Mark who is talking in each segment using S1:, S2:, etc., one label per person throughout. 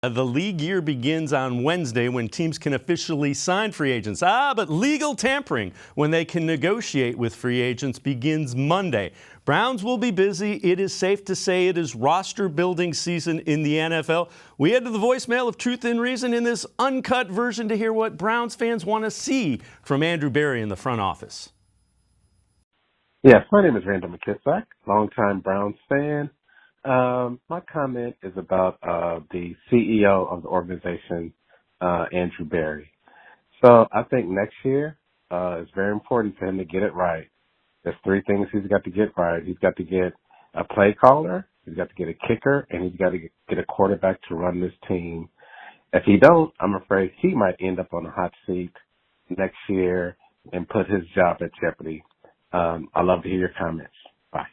S1: The league year begins on Wednesday when teams can officially sign free agents. But legal tampering when they can negotiate with free agents begins Monday. Browns will be busy. It is safe to say it is roster building season in the NFL. We head to the voicemail of Truth and Reason in this uncut version to hear what Browns fans want to see from Andrew Berry in the front office.
S2: Yes, my name is Randall McKissack, longtime Browns fan. My comment is about the CEO of the organization, Andrew Berry. So I think next year it's very important for him to get it right. There's three things he's got to get right. He's got to get a play caller, he's got to get a kicker, and he's got to get a quarterback to run this team. If he don't, I'm afraid he might end up on a hot seat next year and put his job at jeopardy. I'd love to hear your comments. Bye.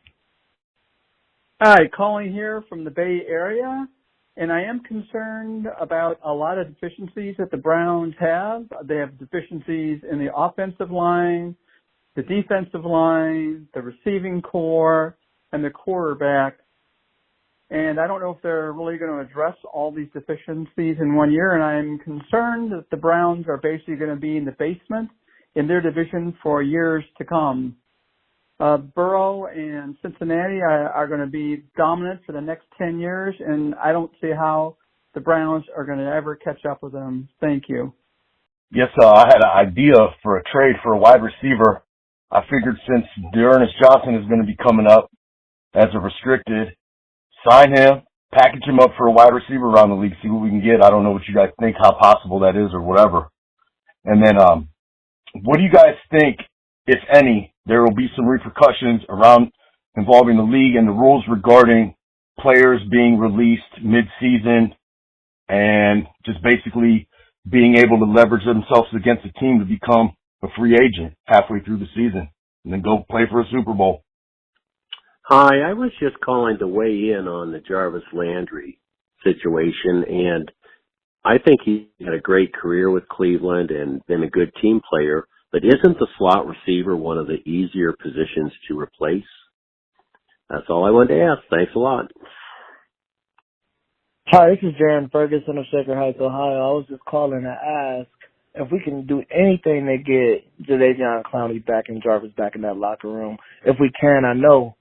S3: Hi, calling here from the Bay Area, and I am concerned about a lot of deficiencies that the Browns have. They have deficiencies in the offensive line, the defensive line, the receiving core, and the quarterback. And I don't know if they're really going to address all these deficiencies in 1 year, and I'm concerned that the Browns are basically going to be in the basement in their division for years to come. Burrow and Cincinnati are going to be dominant for the next 10 years, and I don't see how the Browns are going to ever catch up with them. Thank you.
S4: Yes, I had an idea for a trade for a wide receiver. I figured since Dearness Johnson is going to be coming up as a restricted, sign him, package him up for a wide receiver around the league, see what we can get. I don't know what you guys think, how possible that is or whatever. And then what do you guys think, if any, there will be some repercussions around involving the league and the rules regarding players being released mid-season and just basically being able to leverage themselves against a team to become a free agent halfway through the season and then go play for a Super Bowl?
S5: Hi, I was just calling to weigh in on the Jarvis Landry situation, and I think he had a great career with Cleveland and been a good team player. But isn't the slot receiver one of the easier positions to replace? That's all I wanted to ask. Thanks a lot.
S6: Hi, this is Jaron Ferguson of Shaker Heights, Ohio. I was just calling to ask if we can do anything to get Jadeveon Clowney back and Jarvis back in that locker room. If we can, I know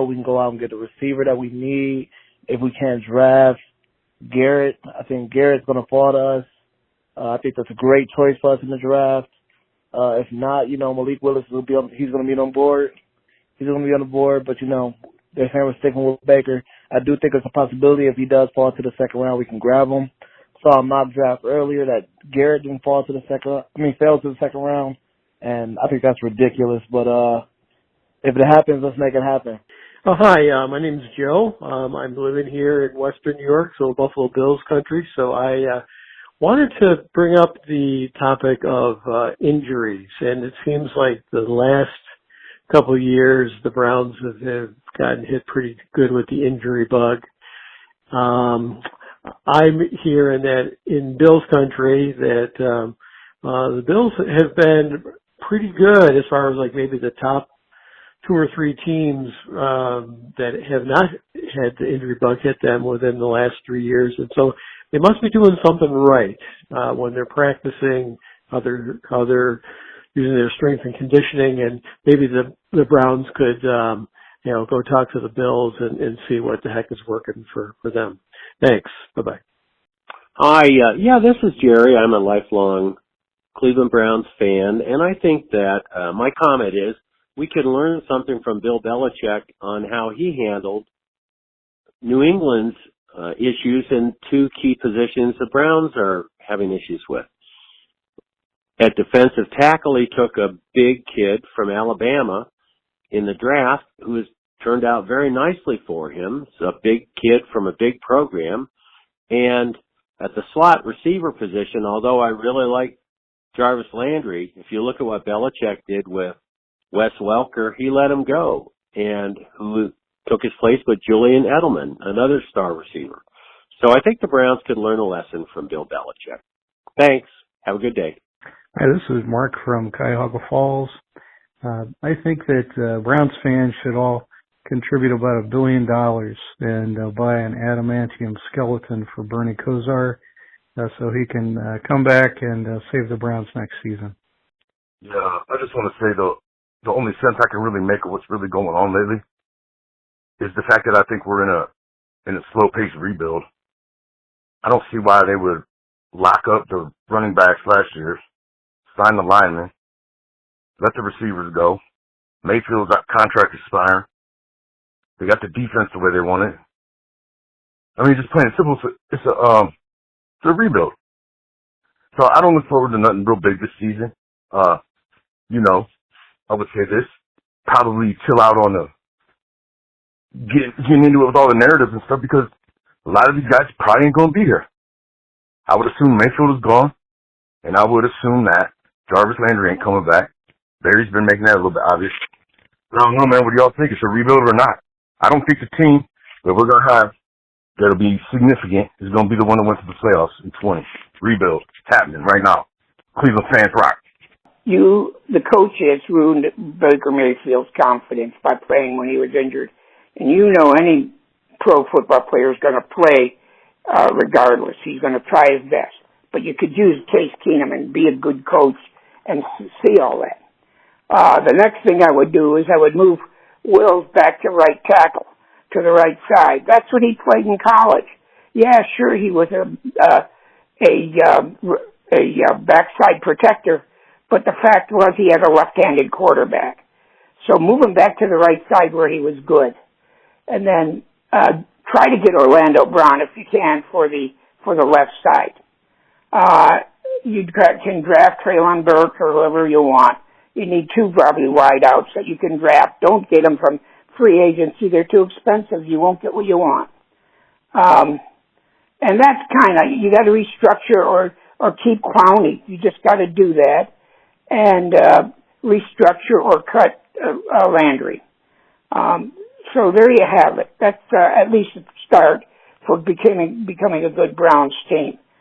S6: we can go out and get the receiver that we need. If we can't draft Garrett, I think Garrett's going to fall to us. I think that's a great choice for us in the draft. If not, Malik Willis he's going to be on board. He's going to be on the board, but, they're saying we're sticking with Baker. I do think it's a possibility if he does fall to the second round, we can grab him. Saw a mock draft earlier that Garrett didn't fell to the second round, and I think that's ridiculous. But if it happens, let's make it happen.
S7: Oh, hi, my name is Joe. I'm living here in Western New York, so Buffalo Bills country. So I wanted to bring up the topic of injuries, and it seems like the last couple of years the Browns have gotten hit pretty good with the injury bug. I'm hearing that in Bills country that the Bills have been pretty good as far as like maybe the top 2 or 3 teams that have not had the injury bug hit them within the last 3 years, and so they must be doing something right when they're practicing, how they're using their strength and conditioning, and maybe the Browns could go talk to the Bills and see what the heck is working for them. Thanks. Bye-bye.
S5: Hi, this is Jerry. I'm a lifelong Cleveland Browns fan, and I think that my comment is we could learn something from Bill Belichick on how he handled New England's issues in 2 key positions the Browns are having issues with. At defensive tackle, he took a big kid from Alabama in the draft who has turned out very nicely for him. It's a big kid from a big program. And at the slot receiver position, although I really like Jarvis Landry, if you look at what Belichick did with Wes Welker, he let him go, and who took his place with Julian Edelman, another star receiver. So I think the Browns could learn a lesson from Bill Belichick. Thanks. Have a good day.
S8: Hi, this is Mark from Cuyahoga Falls. I think that Browns fans should all contribute about $1 billion and buy an adamantium skeleton for Bernie Kosar so he can come back and save the Browns next season.
S4: Yeah, I just want to say the only sense I can really make of what's really going on lately is the fact that I think we're in a slow-paced rebuild. I don't see why they would lock up the running backs last year, sign the linemen, let the receivers go. Mayfield's contract expiring. They got the defense the way they want it. I mean, just plain and simple, it's a rebuild. So I don't look forward to nothing real big this season. You know, I would say this, probably chill out on getting into it with all the narratives and stuff, because a lot of these guys probably ain't going to be here. I would assume Mayfield is gone, and I would assume that Jarvis Landry ain't coming back. Barry's been making that a little bit obvious. But I don't know, man. What do y'all think? It's a rebuild or not? I don't think the team that we're going to have that'll be significant is going to be the one that went to the playoffs in 20. Rebuild. It's happening right now. Cleveland fans rock.
S9: The coach has ruined Baker Mayfield's confidence by playing when he was injured. And you know any pro football player is going to play regardless. He's going to try his best. But you could use Case Keenum and be a good coach and see all that. The next thing I would do is I would move Wills back to right tackle, to the right side. That's what he played in college. Yeah, sure, he was a backside protector, but the fact was he had a left-handed quarterback. So move him back to the right side where he was good. And then try to get Orlando Brown, if you can, for the left side. You can draft Traylon Burke or whoever you want. You need two probably wideouts that you can draft. Don't get them from free agency. They're too expensive. You won't get what you want. And that's kind of, you got to restructure or keep Clowney. You just got to do that. And restructure or cut Landry. So there you have it. That's at least a start for becoming a good Browns team.